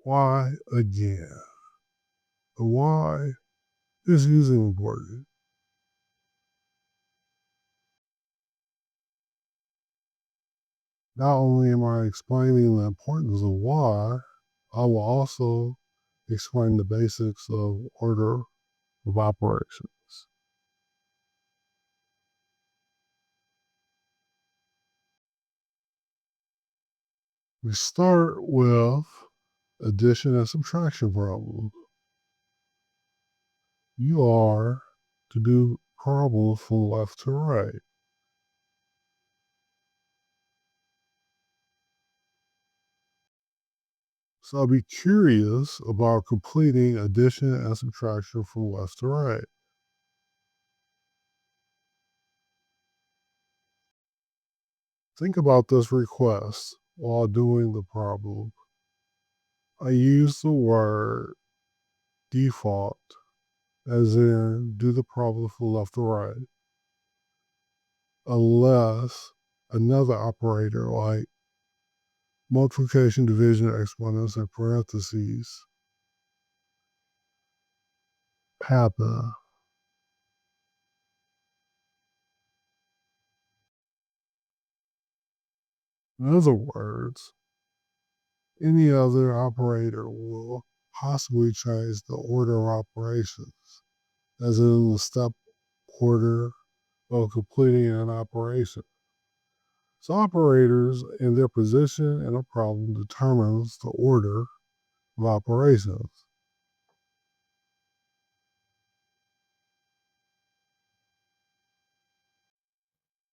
Why again? The why is using important. Not only am I explaining the importance of why, I will also explain the basics of order of operations. We start with addition and subtraction problems. You are to do problems from left to right. So I'll be curious about completing addition and subtraction from left to right. Think about this request while doing the problem. I use the word default, as in do the problem from left to right, unless another operator like multiplication, division, exponents, and parentheses happen. In other words, any other operator will possibly change the order of operations, as in the step order of completing an operation. So operators and their position in a problem determines the order of operations.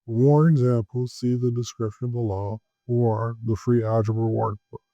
For more examples, see the description below or the free algebra workbook.